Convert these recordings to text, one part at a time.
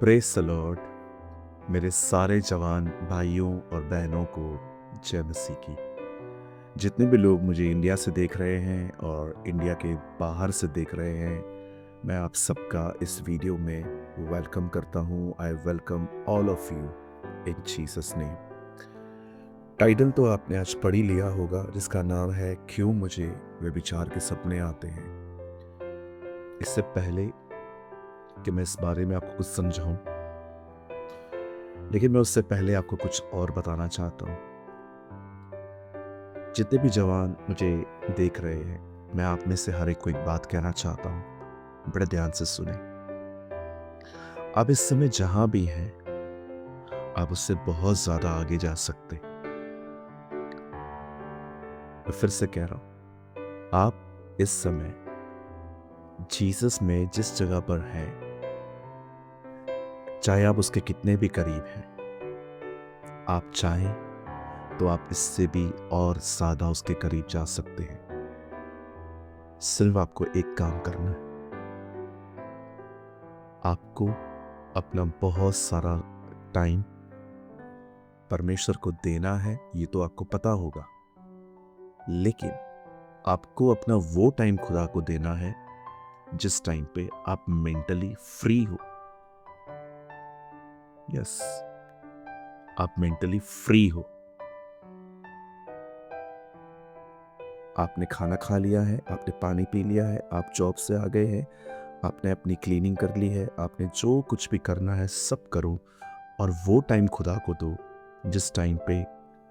Praise the Lord. मेरे सारे जवान भाइयों और बहनों को जय मसीह की। जितने भी लोग मुझे इंडिया से देख रहे हैं और इंडिया के बाहर से देख रहे हैं, मैं आप सबका इस वीडियो में वेलकम करता हूँ। I welcome all of you in Jesus name. Title तो आपने आज पढ़ ही लिया होगा, जिसका नाम है क्यों मुझे व्यभिचार के सपने आते हैं। इससे पहले कि मैं इस बारे में आपको कुछ समझाऊं, लेकिन मैं उससे पहले आपको कुछ और बताना चाहता हूँ। जितने भी जवान मुझे देख रहे हैं, मैं आप में से हर एक को एक बात कहना चाहता हूँ। बड़े ध्यान से सुने। आप इस समय जहां भी हैं, आप उससे बहुत ज्यादा आगे जा सकते हैं। मैं फिर से कह रहा हूं, आप इस समय जीसस में जिस जगह पर हैं, चाहे आप उसके कितने भी करीब हैं, आप चाहें तो आप इससे भी और ज्यादा उसके करीब जा सकते हैं। सिर्फ आपको एक काम करना है। आपको अपना बहुत सारा टाइम परमेश्वर को देना है, ये तो आपको पता होगा, लेकिन आपको अपना वो टाइम खुदा को देना है जिस टाइम पे आप मेंटली फ्री हो। यस, आप मेंटली फ्री हो। आपने खाना खा लिया है, आपने पानी पी लिया है, आप जॉब से आ गए हैं, आपने अपनी क्लीनिंग कर ली है, आपने जो कुछ भी करना है सब करो और वो टाइम खुदा को दो जिस टाइम पे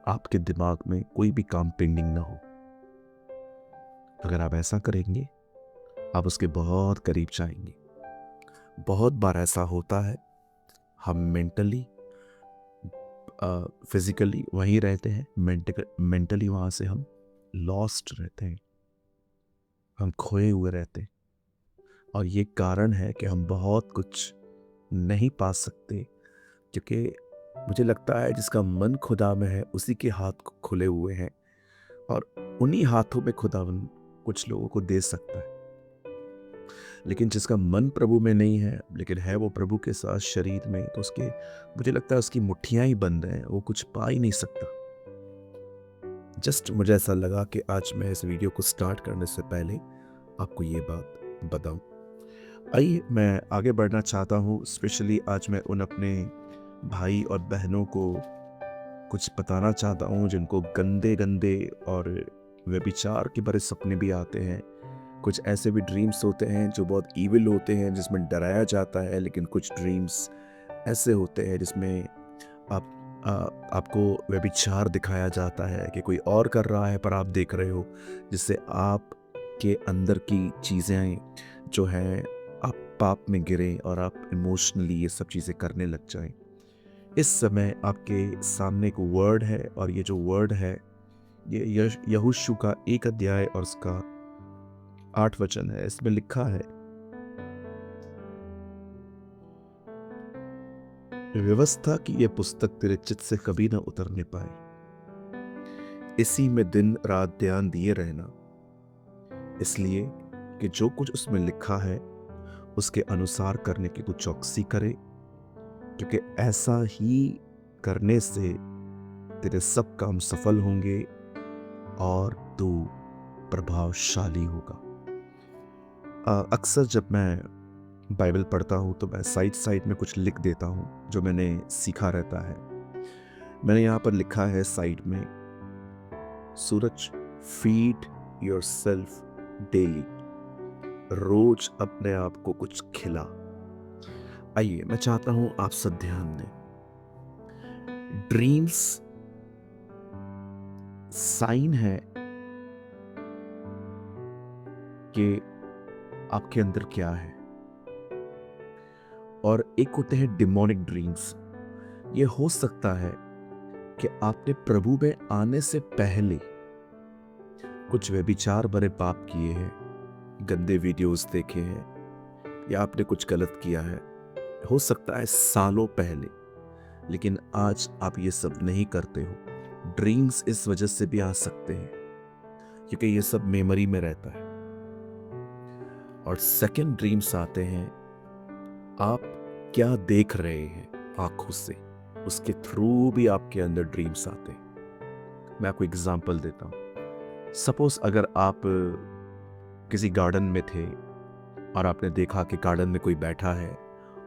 आपके दिमाग में कोई भी काम पेंडिंग ना हो। अगर आप ऐसा करेंगे, आप उसके बहुत करीब जाएंगे। बहुत बार ऐसा होता है, हम मेंटली फिजिकली वहीं रहते हैं, मेंटली वहाँ से हम लॉस्ट रहते हैं, हम खोए हुए रहते हैं। और ये कारण है कि हम बहुत कुछ नहीं पा सकते, क्योंकि मुझे लगता है जिसका मन खुदा में है उसी के हाथ खुले हुए हैं, और उन्हीं हाथों में खुदावन कुछ लोगों को दे सकता है। लेकिन जिसका मन प्रभु में नहीं है, लेकिन है वो प्रभु के साथ शरीर में, तो उसके मुझे लगता है उसकी मुट्ठियां ही बंद हैं, वो कुछ पा ही नहीं सकता। जस्ट मुझे ऐसा लगा कि आज मैं इस वीडियो को स्टार्ट करने से पहले आपको ये बात बताऊं। आइए, मैं आगे बढ़ना चाहता हूँ। स्पेशली आज मैं उन अपने भाई और बहनों को कुछ बताना चाहता हूँ जिनको गंदे गंदे और व्यभिचार के भरे सपने भी आते हैं। कुछ ऐसे भी ड्रीम्स होते हैं जो बहुत ईविल होते हैं, जिसमें डराया जाता है, लेकिन कुछ ड्रीम्स ऐसे होते हैं जिसमें आप आपको व्यभिचार दिखाया जाता है कि कोई और कर रहा है पर आप देख रहे हो, जिससे आप के अंदर की चीज़ें जो हैं, आप पाप में गिरें और आप इमोशनली ये सब चीज़ें करने लग जाएं। इस समय आपके सामने एक वर्ड है, और ये जो वर्ड है ये यहोशू का 1 अध्याय और उसका 8 वचन है। इसमें लिखा है, व्यवस्था की ये पुस्तक तेरे चित्त से कभी ना उतरने पाए, इसी में दिन रात ध्यान दिए रहना, इसलिए कि जो कुछ उसमें लिखा है उसके अनुसार करने की तू चौकसी करे, क्योंकि ऐसा ही करने से तेरे सब काम सफल होंगे और तू प्रभावशाली होगा। अक्सर जब मैं बाइबल पढ़ता हूँ तो मैं साइड साइड में कुछ लिख देता हूँ जो मैंने सीखा रहता है। मैंने यहाँ पर लिखा है साइड में, सूरज, फीड योरसेल्फ डेली, रोज अपने आप को कुछ खिला। आइए, मैं चाहता हूं आप सब ध्यान दें। ड्रीम्स साइन है कि आपके अंदर क्या है, और एक होते हैं डिमोनिक ड्रीम्स। ये हो सकता है कि आपने प्रभु में आने से पहले कुछ व्यभिचार भरे पाप किए हैं, गंदे वीडियोस देखे हैं, या आपने कुछ गलत किया है। हो सकता है सालों पहले, लेकिन आज आप ये सब नहीं करते हो। ड्रीम्स इस वजह से भी आ सकते हैं क्योंकि ये सब मेमोरी में रहता है। और सेकंड ड्रीम्स आते हैं, आप क्या देख रहे हैं आंखों से, उसके थ्रू भी आपके अंदर ड्रीम्स आते हैं। मैं आपको एग्जांपल देता हूँ। सपोज अगर आप किसी गार्डन में थे और आपने देखा कि गार्डन में कोई बैठा है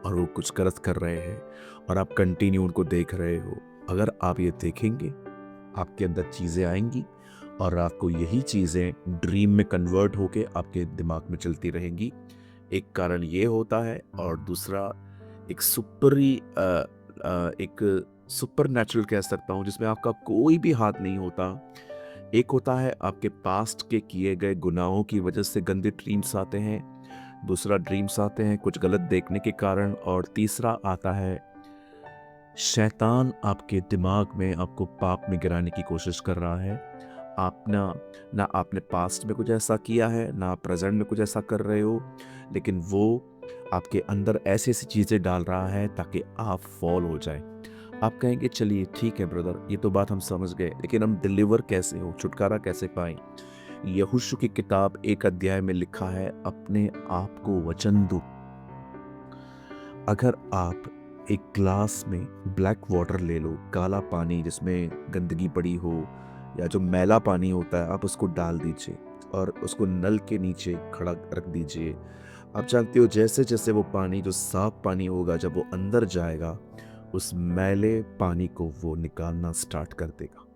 और वो कुछ गलत कर रहे हैं और आप कंटिन्यू उनको देख रहे हो। अगर आप ये देखेंगे, आपके अंदर चीज़ें आएंगी और आपको यही चीज़ें ड्रीम में कन्वर्ट होके आपके दिमाग में चलती रहेंगी। एक कारण ये होता है और दूसरा एक एक सुपर नेचुरल कह सकता हूँ, जिसमें आपका कोई भी हाथ नहीं होता। एक होता है आपके पास्ट के किए गए गुनाहों की वजह से गंदे ड्रीम्स आते हैं, दूसरा ड्रीम्स आते हैं कुछ गलत देखने के कारण, और तीसरा आता है शैतान आपके दिमाग में आपको पाप में गिराने की कोशिश कर रहा है। आप ना आपने पास्ट में कुछ ऐसा किया है, ना आप प्रेजेंट में कुछ ऐसा कर रहे हो, लेकिन वो आपके अंदर ऐसी ऐसी चीज़ें डाल रहा है ताकि आप फॉल हो जाए। आप कहेंगे चलिए ठीक है ब्रदर, ये तो बात हम समझ गए, लेकिन हम डिलीवर कैसे हो, छुटकारा कैसे पाएं? यहोशू की किताब 1 अध्याय में लिखा है, अपने आप को वचन दो। अगर आप एक ग्लास में ब्लैक वाटर ले लो, काला पानी जिसमें गंदगी पड़ी हो या जो मैला पानी होता है, आप उसको डाल दीजिए और उसको नल के नीचे खड़ा रख दीजिए। आप जानते हो जैसे जैसे वो पानी, जो साफ पानी होगा, जब वो अंदर जाएगा, उस मैले पानी को वो निकालना स्टार्ट कर देगा।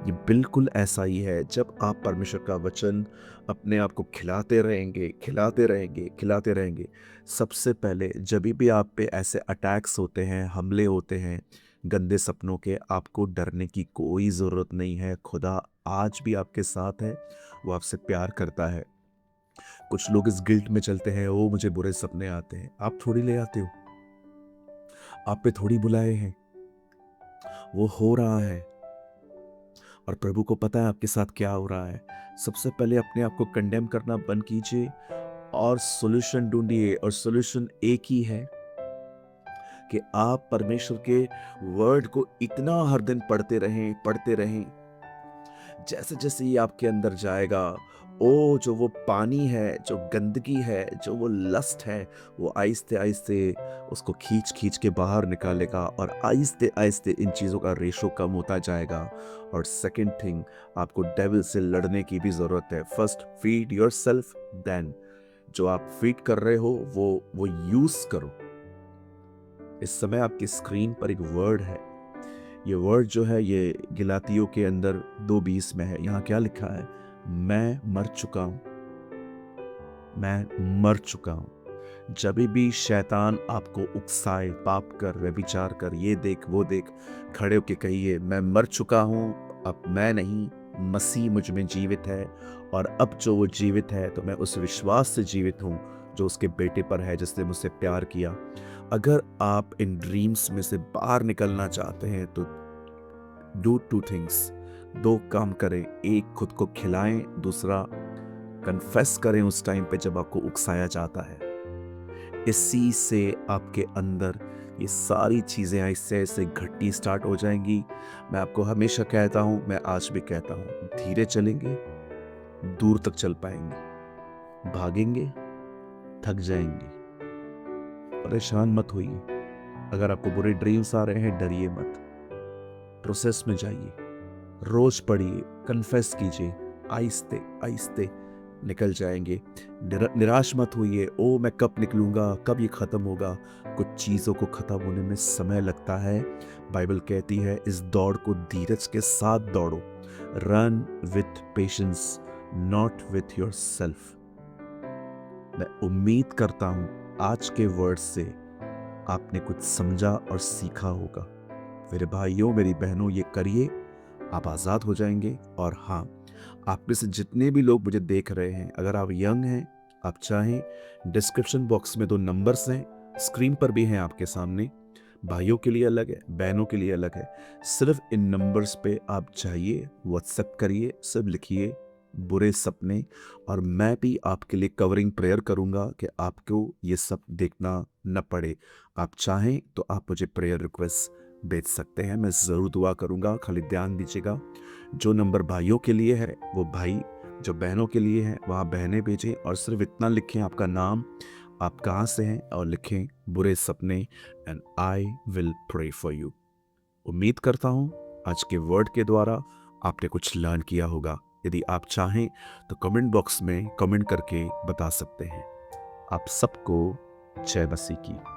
ये बिल्कुल ऐसा ही है। जब आप परमेश्वर का वचन अपने आप को खिलाते रहेंगे, खिलाते रहेंगे, खिलाते रहेंगे, सबसे पहले जब भी आप पे ऐसे अटैक्स होते हैं, हमले होते हैं गंदे सपनों के, आपको डरने की कोई ज़रूरत नहीं है। खुदा आज भी आपके साथ है, वो आपसे प्यार करता है। कुछ लोग इस गिल्ट में चलते हैं, ओ मुझे बुरे सपने आते हैं। आप थोड़ी ले आते हो, आप पे थोड़ी बुलाए हैं, वो हो रहा है और प्रभु को पता है आपके साथ क्या हो रहा है। सबसे पहले अपने आप को कंडेम करना बंद कीजिए और सॉल्यूशन ढूंढिए, और सॉल्यूशन एक ही है कि आप परमेश्वर के वर्ड को इतना हर दिन पढ़ते रहें। जैसे जैसे ये आपके अंदर जाएगा, ओ जो वो पानी है, जो गंदगी है, जो वो लस्ट है, वो आहिस्ते आहिस्ते उसको खींच खींच के बाहर निकालेगा और आहिस्ते आहिस्ते इन चीज़ों का रेशो कम होता जाएगा। और सेकंड थिंग, आपको डेविल से लड़ने की भी ज़रूरत है। First feed yourself, then जो आप फीड कर रहे हो वो यूज़ करो। इस समय आपकी स्क्रीन पर एक वर्ड है। ये वर्ड जो है, ये गलातियों के अंदर 2:20 में है। यहाँ क्या लिखा है? मैं मर चुका हूँ, मैं मर चुका हूँ। जब भी शैतान आपको उकसाए, पाप कर, व्यभिचार कर, ये देख वो देख, खड़े होके कहिए, मैं मर चुका हूँ, अब मैं नहीं, मसीह मुझ में जीवित है, और अब जो वो जीवित है तो मैं उस विश्वास से जीवित हूँ जो उसके बेटे पर है, जिसने मुझसे प्यार किया। अगर आप इन ड्रीम्स में से बाहर निकलना चाहते हैं तो डू 2 थिंग्स, 2 काम करें। एक, खुद को खिलाएं, दूसरा कन्फेस करें उस टाइम पे जब आपको उकसाया जाता है। इसी से आपके अंदर ये सारी चीज़ें ऐसे ऐसे घटनी स्टार्ट हो जाएंगी। मैं आपको हमेशा कहता हूँ, मैं आज भी कहता हूँ, धीरे चलेंगे, दूर तक चल पाएंगे। भागेंगे, थक जाएंगे। परेशान मत होइए। अगर आपको बुरे ड्रीम्स आ रहे हैं, डरिए मत, प्रोसेस में जाइए, रोज पढ़िए, कन्फेस कीजिए, आहिस्ते आहिस्ते निकल जाएंगे। निराश मत होइए, ओ मैं कब निकलूंगा, कब ये खत्म होगा। कुछ चीज़ों को खत्म होने में समय लगता है। बाइबल कहती है, इस दौड़ को धीरज के साथ दौड़ो। Run with patience, not with your self. मैं उम्मीद करता हूं आज के वर्ड से आपने कुछ समझा और सीखा होगा। मेरे भाइयों, मेरी बहनों, ये करिए, आप आज़ाद हो जाएंगे। और हाँ, आप में से जितने भी लोग मुझे देख रहे हैं, अगर आप यंग हैं, आप चाहें, डिस्क्रिप्शन बॉक्स में 2 नंबर्स हैं, स्क्रीन पर भी हैं आपके सामने। भाइयों के लिए अलग है, बहनों के लिए अलग है। सिर्फ इन नंबर्स पे आप जाइए, व्हाट्सएप करिए, सब लिखिए बुरे सपने, और मैं भी आपके लिए कवरिंग प्रेयर करूंगा कि आपको ये सब देखना न पड़े। आप चाहें तो आप मुझे प्रेयर रिक्वेस्ट भेज सकते हैं, मैं ज़रूर दुआ करूंगा। खाली ध्यान दीजिएगा, जो नंबर भाइयों के लिए है वो भाई, जो बहनों के लिए है वहाँ बहनें भेजें, और सिर्फ इतना लिखें, आपका नाम, आप कहाँ से हैं और लिखें बुरे सपने and I will pray for you. उम्मीद करता हूँ आज के वर्ड के द्वारा आपने कुछ लर्न किया होगा। यदि आप चाहें तो कमेंट बॉक्स में कमेंट करके बता सकते हैं। आप सबको जय मसीह की।